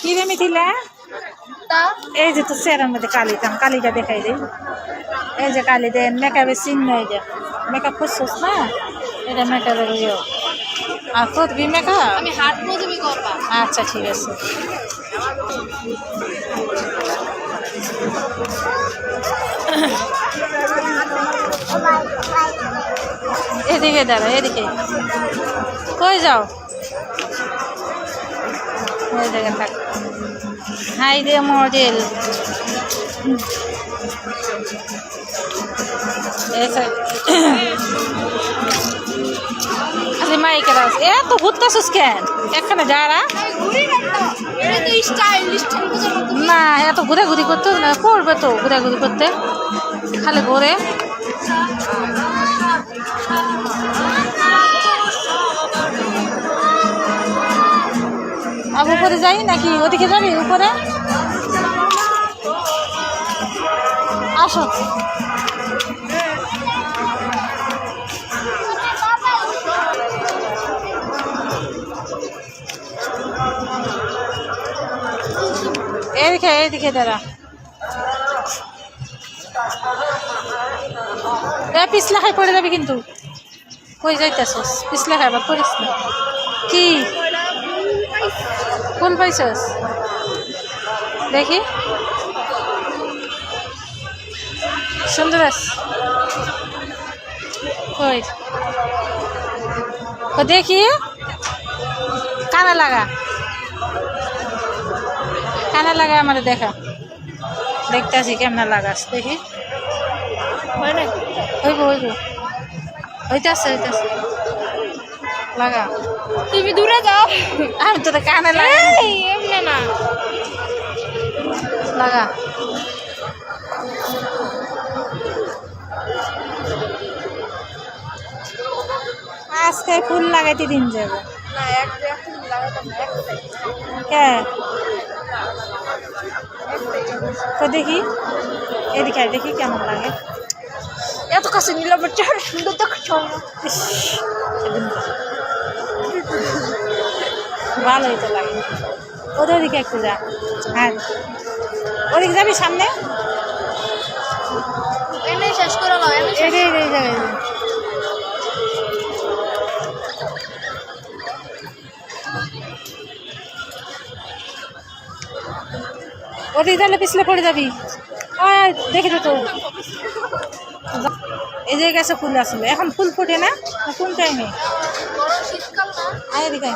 কি রে মিথিলা? এই যে তো চেহারার মধ্যে কালিটা দেখাই দিই। এই যে কালি দে মেকআপের চিহ্ন, এই যে মেকআপ করছিস না, এটা মেকআপের ইয়ে। আর করবি মেকআপ? আমি হাত মজুরি করবা। আচ্ছা ঠিক আছে। এদিকে দাঁড়া, এদিকে কই যাও? ওই জায়গায় থাক। হাই রে মডেল। আরে মাইকের আছে, এত ঘুরতেছিস কেন? এখানে যারা না এত ঘুরাঘুরি করতে না, করবে তো ঘুরাঘুরি করতে, খালি ঘুরে। আর উপরে যাই নাকি? ওদিকে যাবি উপরে? আসো। এদিকে দাঁড়া। পিছলা খাই পড়ে যাবি কিন্তু। কই যাইতেছস? পিছলা খাইবার করিস না। কি ফুল পাইছস? দেখি সুন্দর আছে। কই দেখি, কানা লাগা আমার দেখা, দেখতে আসি কেমন লাগাস দেখি। হইতাছে লাগা। তুমি দূরে যাও, আমি তো কানে লাগাই এমনি না লাগা। আজকে ফুল লাগাইতে দিন যাবে না, এক ফুল লাগাতাম না, তো দেখি এদিকে দেখি কেমন লাগে। এত কাছে নিলাম, সুন্দর দেখছো। ভালোই তো লাগে। ওদের দিকে একটু যা। হ্যাঁ ওদিকে যাবি সামনে, এনে শেষ করে নাও। এই জায়গায় ওদিকে তাহলে পিছলে পড়ে যাবি। দেখে তো এই যে গাছে ফুল আসলে এখন ফুল ফোটে না কোন টাইমে? শীতকাল না, এদিকে